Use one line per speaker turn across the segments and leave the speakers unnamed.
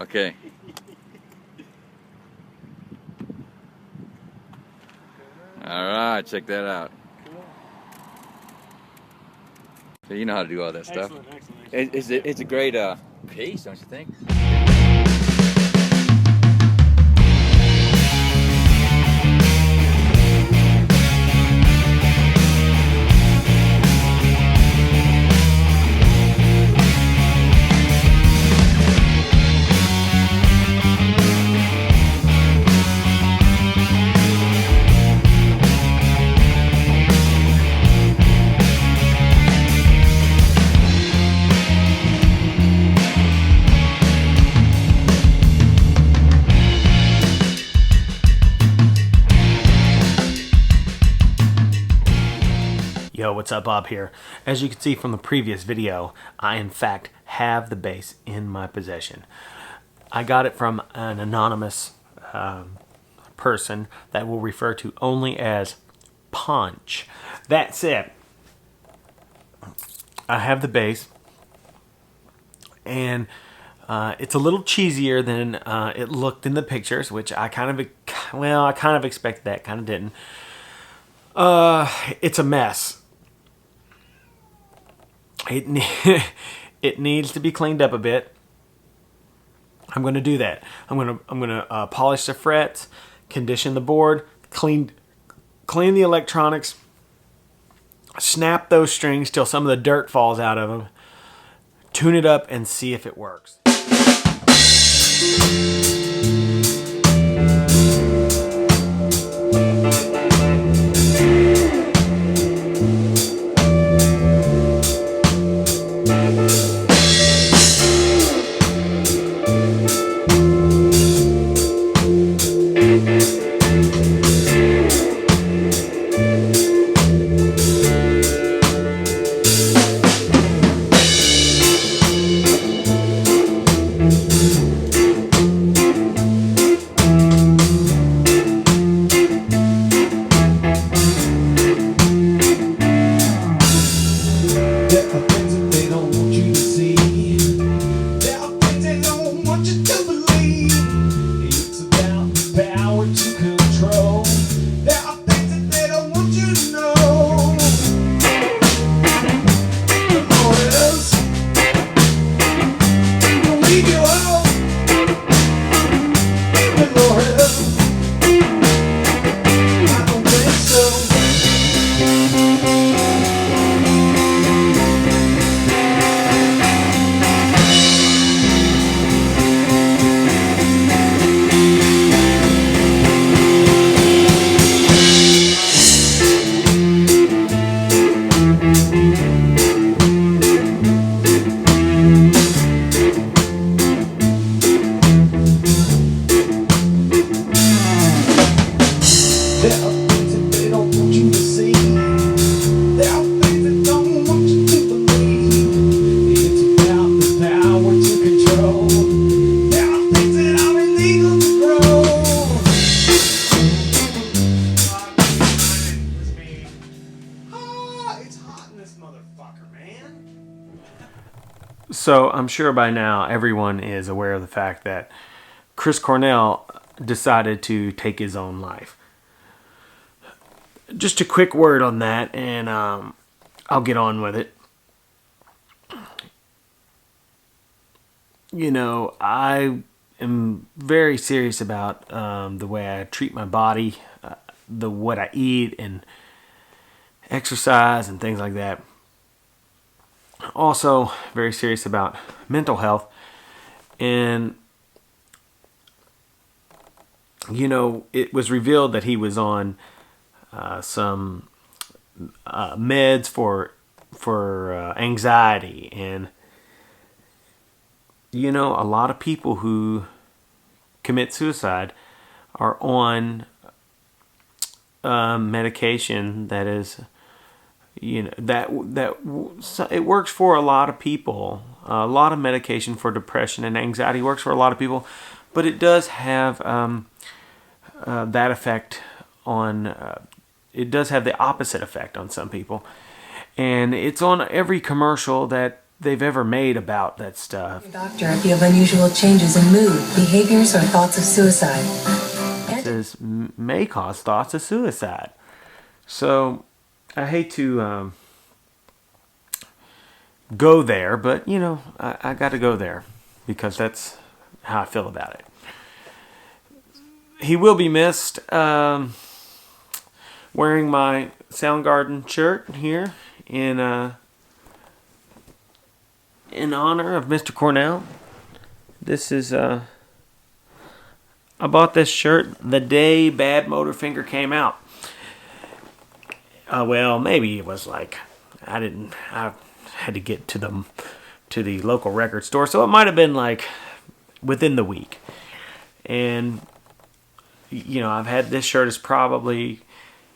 Okay. All right, check that out.
Cool.
So you know how to do all that stuff.
Excellent.
It's a great piece, don't you think?
Yo, what's up, Bob here. As you can see from the previous video, I in fact have the bass in my possession. I got it from an anonymous person that we'll refer to only as Punch. That's it. I have the bass, and it's a little cheesier than it looked in the pictures, which I kind of expected that, kind of didn't. It's a mess. It needs to be cleaned up a bit. I'm going to do that. I'm going to polish the frets, condition the board, clean the electronics, snap those strings till some of the dirt falls out of them, tune it up, and see if it works. So I'm sure by now everyone is aware of the fact that Chris Cornell decided to take his own life. Just a quick word on that, and I'll get on with it. You know, I am very serious about the way I treat my body, what I eat, and exercise, and things like that. Also, very serious about mental health. And, you know, it was revealed that he was on some meds for anxiety. And, you know, a lot of people who commit suicide are on medication that is, you know, that it works for a lot of people. A lot of medication for depression and anxiety works for a lot of people, but it does have that effect on. It does have the opposite effect on some people, and it's on every commercial that they've ever made about that stuff.
Doctor, if you have unusual changes in mood, behaviors, or thoughts of suicide.
It says may cause thoughts of suicide. So I hate to go there, but you know, I got to go there because that's how I feel about it. He will be missed. Wearing my Soundgarden shirt here in honor of Mr. Cornell. This is I bought this shirt the day Bad Motorfinger came out. Well, maybe it was like I had to get to the local record store, so it might have been like within the week. And you know, I've had this shirt, is probably,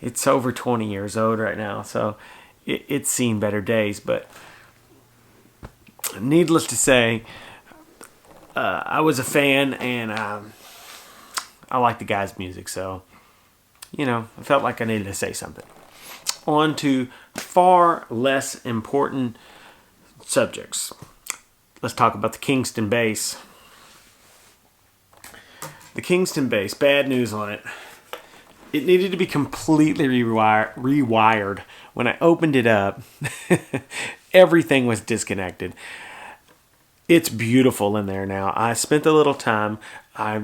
it's over 20 years old right now, so it's seen better days. But needless to say, I was a fan, and I like the guy's music, so you know, I felt like I needed to say something. On to far less important subjects. Let's talk about the Kingston bass. The Kingston bass, bad news on it. It needed to be completely rewired. When I opened it up, everything was disconnected. It's beautiful in there now. I spent a little time. I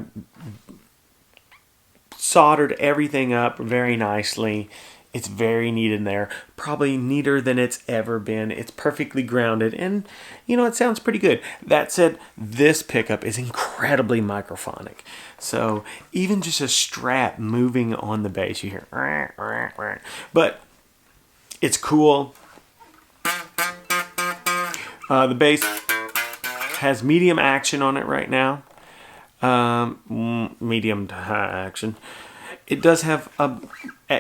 soldered everything up very nicely. It's very neat in there. Probably neater than it's ever been. It's perfectly grounded. And, you know, it sounds pretty good. That said, this pickup is incredibly microphonic. So, even just a strap moving on the bass, you hear. But, it's cool. The bass has medium action on it right now. Medium to high action. It does have,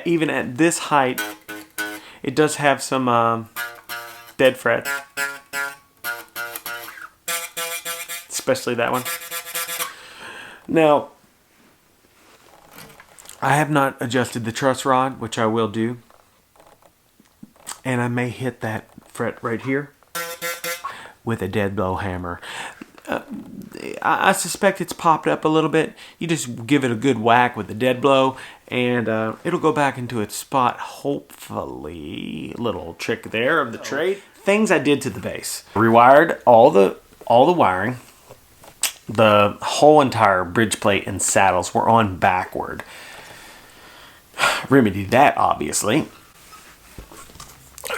even at this height, it does have some dead frets. Especially that one. Now, I have not adjusted the truss rod, which I will do. And I may hit that fret right here with a dead blow hammer. I suspect it's popped up a little bit. You just give it a good whack with the dead blow, and it'll go back into its spot, hopefully. Little trick there of the trade. Things I did to the bass. Rewired all the wiring. The whole entire bridge plate and saddles were on backward. Remedied that, obviously.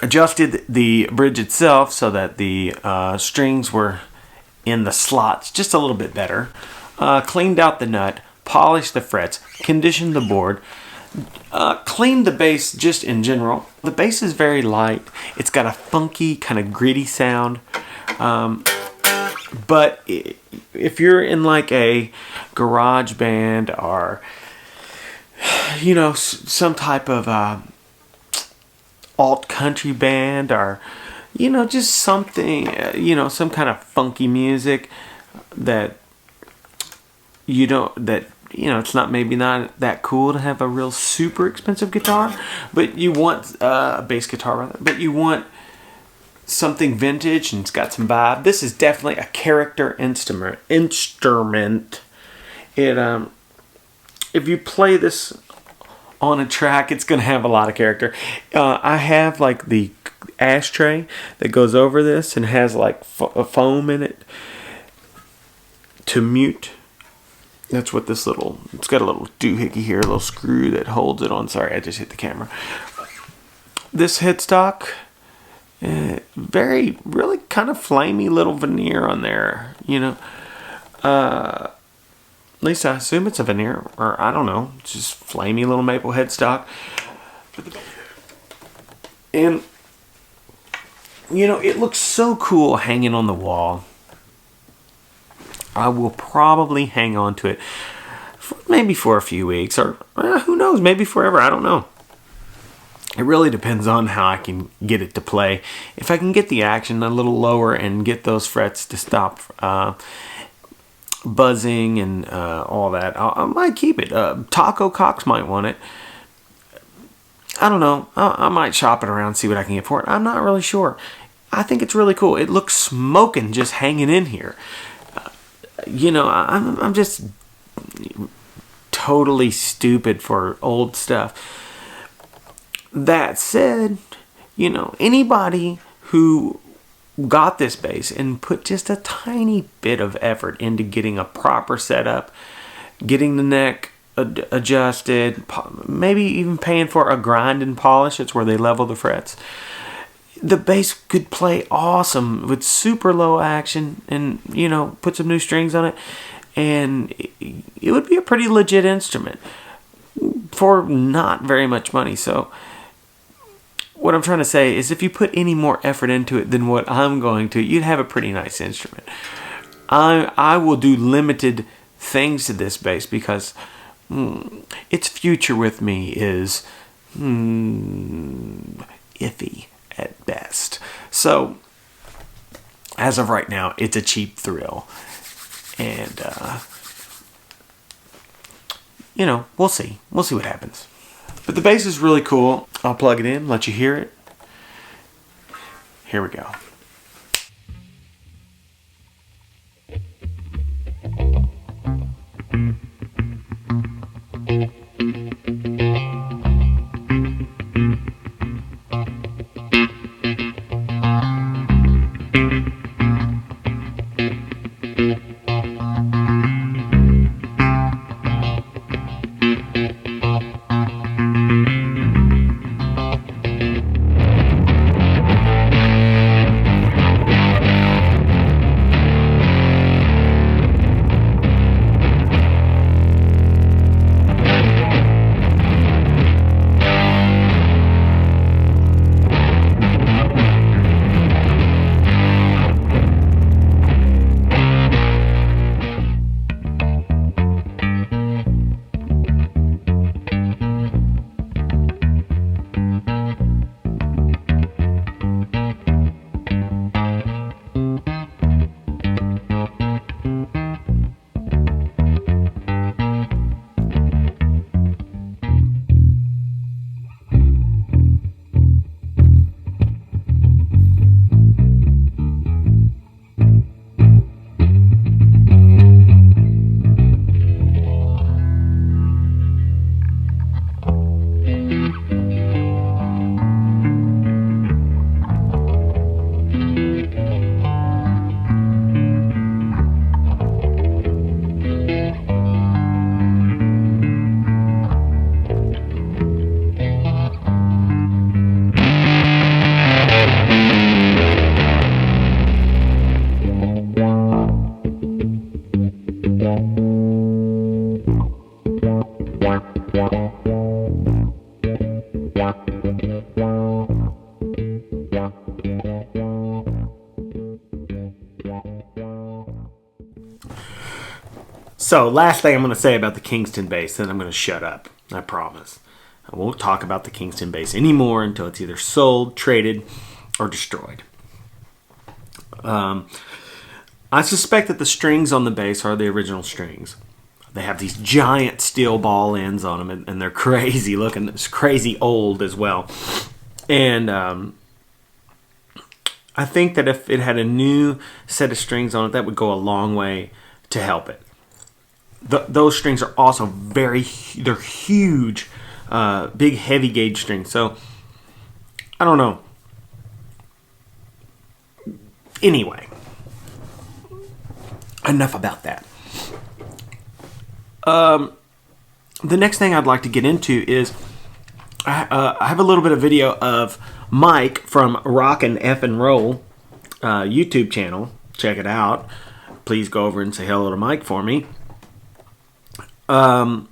Adjusted the bridge itself so that the strings were in the slots just a little bit better. Cleaned out the nut, polished the frets, conditioned the board, cleaned the bass just in general. The bass is very light. It's got a funky, kind of gritty sound. But if you're in like a garage band or, you know, some type of alt country band, or you know, just something, you know, some kind of funky music that you don't, that, you know, it's not, maybe not that cool to have a real super expensive guitar, but you want a bass guitar rather, but you want something vintage and it's got some vibe. This is definitely a character instrument. It if you play this on a track, it's gonna have a lot of character. I have like the ashtray that goes over this and has like a foam in it to mute. That's what this little, it's got a little doohickey here, a little screw that holds it on. Sorry, I just hit the camera. This headstock, really kind of flamey little veneer on there, you know. At least I assume it's a veneer, or I don't know, just flamey little maple headstock. And you know, it looks so cool hanging on the wall. I will probably hang on to it maybe for a few weeks, or who knows, maybe forever. I don't know. It really depends on how I can get it to play. If I can get the action a little lower and get those frets to stop buzzing and all that, I might keep it. Taco Cox might want it. I don't know. I might shop it around, see what I can get for it. I'm not really sure. I think it's really cool. It looks smoking just hanging in here. You know, I'm just totally stupid for old stuff. That said, you know, anybody who got this bass and put just a tiny bit of effort into getting a proper setup, getting the neck adjusted, maybe even paying for a grind and polish, it's where they level the frets, the bass could play awesome with super low action and, you know, put some new strings on it, and it would be a pretty legit instrument for not very much money. So what I'm trying to say is if you put any more effort into it than what I'm going to, you'd have a pretty nice instrument. I will do limited things to this bass because its future with me is iffy at best. So as of right now, it's a cheap thrill. And, you know, we'll see. We'll see what happens. But the bass is really cool. I'll plug it in, let you hear it. Here we go. So, last thing I'm going to say about the Kingston bass, then I'm going to shut up. I promise. I won't talk about the Kingston bass anymore until it's either sold, traded, or destroyed. I suspect that the strings on the bass are the original strings. They have these giant steel ball ends on them, and they're crazy looking. It's crazy old as well. And I think that if it had a new set of strings on it, that would go a long way to help it. Those strings are also they're huge, big heavy gauge strings. So, I don't know. Anyway, enough about that. The next thing I'd like to get into is I have a little bit of video of Mike from Rockin' F and Roll YouTube channel. Check it out. Please go over and say hello to Mike for me. Playing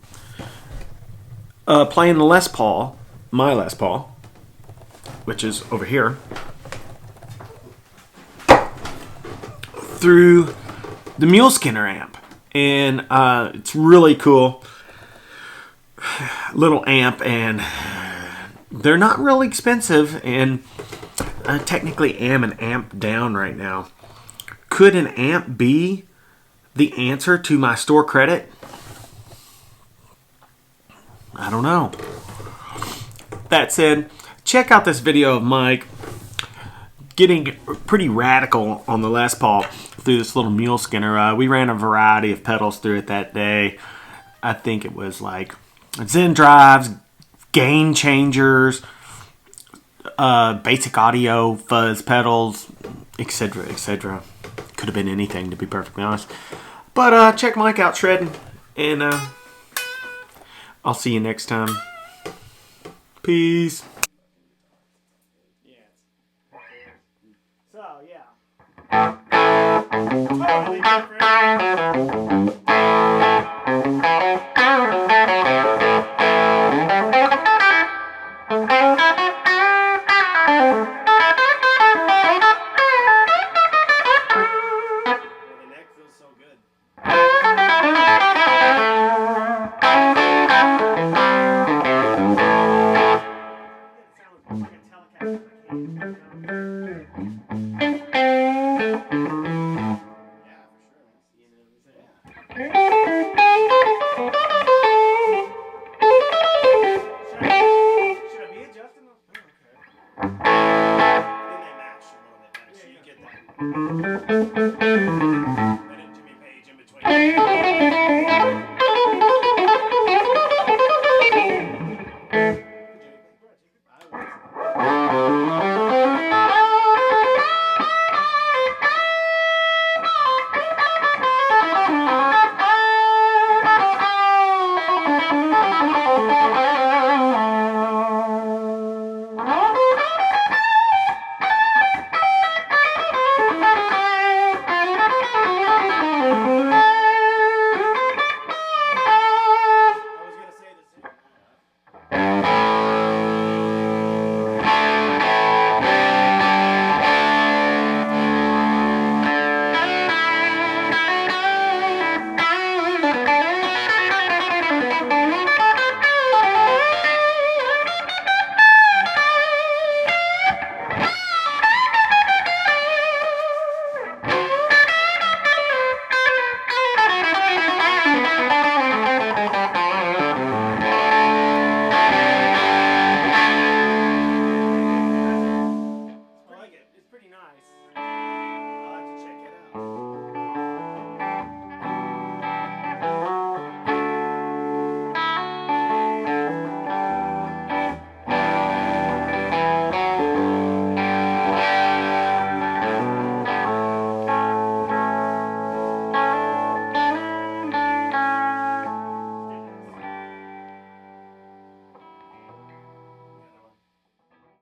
the Les Paul, my Les Paul, which is over here, through the Mule Skinner amp. And it's really cool little amp, and they're not really expensive, and I technically am an amp down right now. Could an amp be the answer to my store credit? I don't know. That said, check out this video of Mike getting pretty radical on the Les Paul through this little mule skinner. We ran a variety of pedals through it that day. I think it was like Zen drives, gain changers, basic audio, fuzz pedals, etc., etc. Could have been anything, to be perfectly honest. But check Mike out shredding, and I'll see you next time. Peace. So, yeah. Totally different. The neck feels so good. Pretty nice.